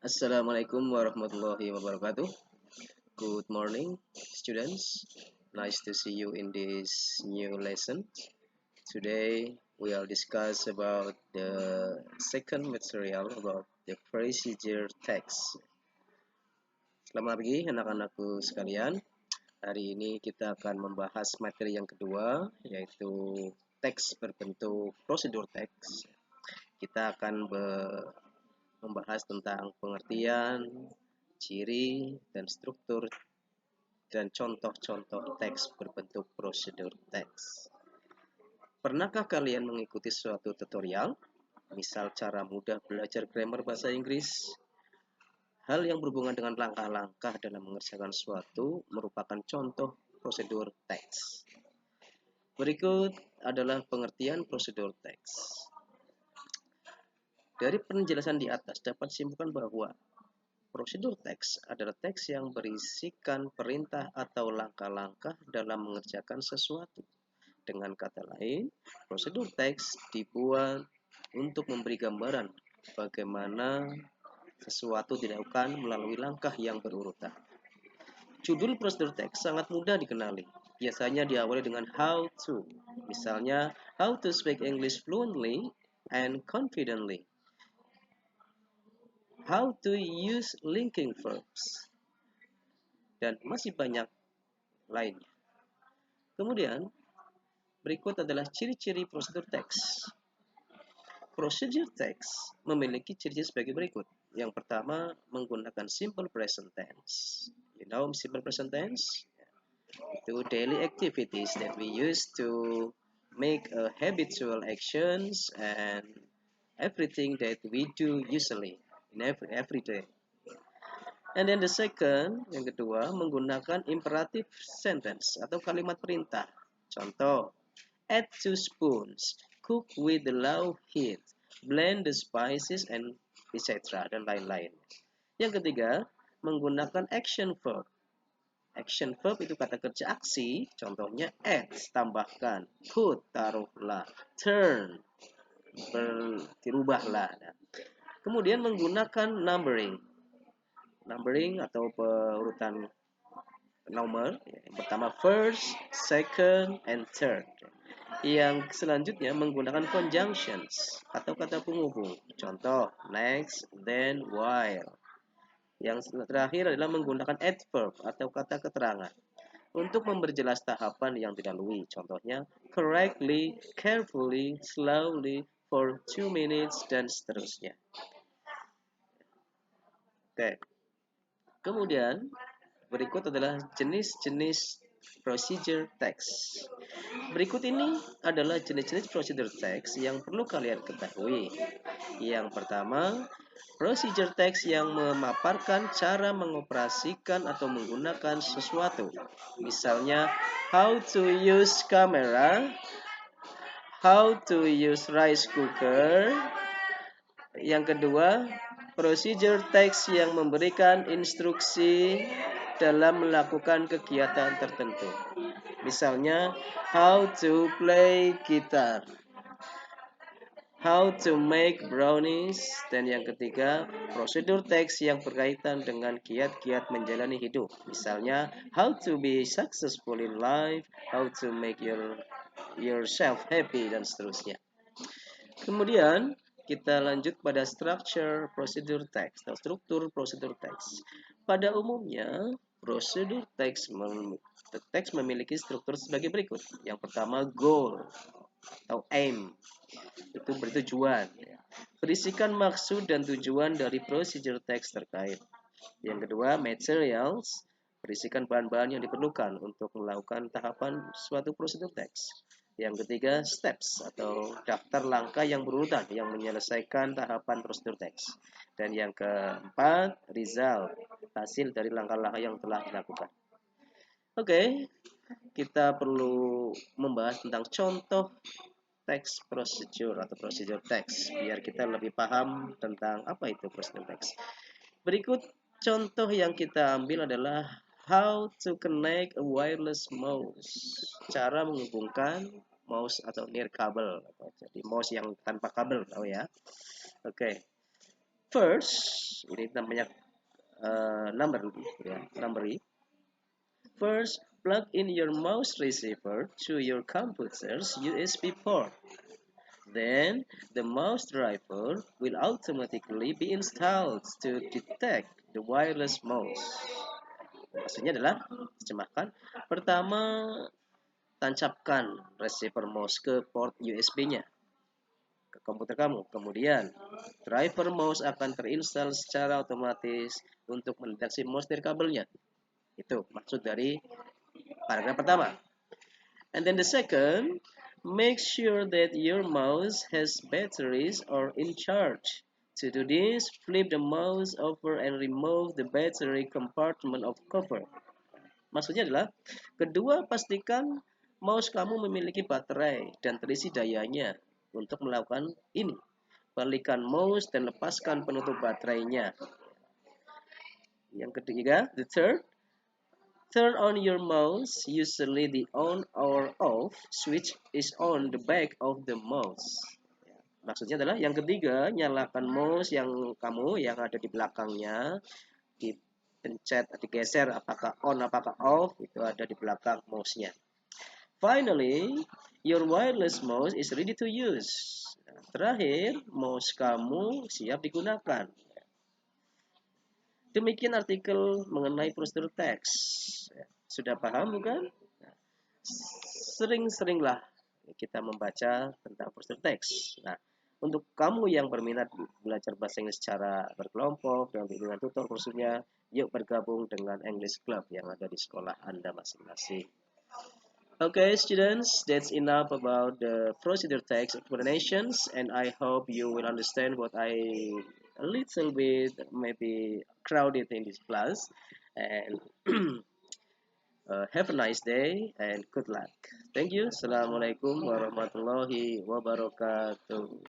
Assalamualaikum warahmatullahi wabarakatuh. Good morning, students. Nice to see you in this new lesson. Today we will discuss about the second material about the procedure text. Selamat pagi anak-anakku sekalian. Hari ini kita akan membahas materi yang kedua, yaitu teks berbentuk prosedur teks. Kita akan membahas tentang pengertian, ciri, dan struktur dan contoh-contoh teks berbentuk prosedur teks. Pernahkah kalian mengikuti suatu tutorial? Misal cara mudah belajar grammar bahasa Inggris? Hal yang berhubungan dengan langkah-langkah dalam mengerjakan suatu merupakan contoh prosedur teks. Berikut adalah pengertian prosedur teks. Dari penjelasan di atas dapat disimpulkan bahwa prosedur teks adalah teks yang berisikan perintah atau langkah-langkah dalam mengerjakan sesuatu. Dengan kata lain, prosedur teks dibuat untuk memberi gambaran bagaimana sesuatu dilakukan melalui langkah yang berurutan. Judul prosedur teks sangat mudah dikenali. Biasanya diawali dengan how to. Misalnya, how to speak English fluently and confidently. How to use linking verbs. Dan masih banyak lainnya. Kemudian, berikut adalah ciri-ciri prosedur teks. Prosedur teks memiliki ciri-ciri sebagai berikut. Yang pertama, menggunakan simple present tense. You know simple present tense? Itu daily activities that we use to make a habitual actions and everything that we do usually in every day. And then the second, yang kedua, menggunakan imperative sentence atau kalimat perintah. Contoh, add 2 spoons, cook with the low heat, blend the spices, and etc. dan lain-lain. Yang ketiga, menggunakan action verb. Action verb itu kata kerja aksi, contohnya add, tambahkan, put, taruhlah, turn, dirubahlah. Kemudian menggunakan numbering. Numbering atau perurutan nomor, yang pertama first, second, and third. Yang selanjutnya menggunakan conjunctions atau kata penghubung. Contoh, next, then, while. Yang terakhir adalah menggunakan adverb atau kata keterangan untuk memperjelas tahapan yang dilalui. Contohnya, correctly, carefully, slowly, for 2 minutes, dan seterusnya. Oke. Kemudian, berikut adalah jenis-jenis procedure text. Berikut ini adalah jenis-jenis procedure text yang perlu kalian ketahui. Yang pertama, procedure text yang memaparkan cara mengoperasikan atau menggunakan sesuatu. Misalnya, how to use camera, how to use rice cooker. Yang kedua, procedure text yang memberikan instruksi dalam melakukan kegiatan tertentu. Misalnya, how to play guitar, how to make brownies, dan yang ketiga, prosedur teks yang berkaitan dengan kiat-kiat menjalani hidup. Misalnya, how to be successful in life, how to make yourself happy, dan seterusnya. Kemudian, kita lanjut pada structure prosedur text atau struktur prosedur teks. Pada umumnya, prosedur teks memiliki struktur sebagai berikut. Yang pertama, goal atau aim, itu bertujuan. Berisikan maksud dan tujuan dari prosedur teks terkait. Yang kedua, materials, berisikan bahan-bahan yang diperlukan untuk melakukan tahapan suatu prosedur teks. Yang ketiga, steps atau daftar langkah yang berurutan yang menyelesaikan tahapan prosedur teks. Dan yang keempat, result, hasil dari langkah-langkah yang telah dilakukan. Oke, kita perlu membahas tentang contoh teks procedure atau procedure teks biar kita lebih paham tentang apa itu prosedur teks. Berikut contoh yang kita ambil adalah how to connect a wireless mouse. Cara menghubungkan mouse atau near kabel, jadi mouse yang tanpa kabel, tahu ya? Oke. First, ini namanya number ya, number. First, plug in your mouse receiver to your computer's USB port. Then, the mouse driver will automatically be installed to detect the wireless mouse. Maksudnya adalah, terjemahkan, pertama, tancapkan receiver mouse ke port USB-nya ke komputer kamu. Kemudian, driver mouse akan terinstall secara otomatis untuk mendeteksi mouse dari kabelnya. Itu maksud dari paragraf pertama. And then the second, make sure that your mouse has batteries or in charge. To do this, flip the mouse over and remove the battery compartment of cover. Maksudnya adalah, kedua, pastikan mouse kamu memiliki baterai dan terisi dayanya untuk melakukan ini. Balikan mouse dan lepaskan penutup baterainya. Yang ketiga, the third, turn on your mouse. Usually the on or off switch is on the back of the mouse. Maksudnya adalah yang ketiga, nyalakan mouse yang kamu yang ada di belakangnya, dipencet, digeser apakah on apakah off, itu ada di belakang mouse-nya. Finally, your wireless mouse is ready to use. Nah, terakhir, mouse kamu siap digunakan. Demikian artikel mengenai prosedur teks. Sudah paham bukan? Sering-seringlah kita membaca tentang prosedur teks. Nah, untuk kamu yang berminat belajar bahasa Inggris secara berkelompok dan dengan tutor khususnya, yuk bergabung dengan English Club yang ada di sekolah Anda masing-masing. Okay, students, that's enough about the procedure text explanations, and I hope you will understand what I a little bit maybe crowded in this class. And have a nice day and good luck. Thank you. Assalamualaikum warahmatullahi wabarakatuh.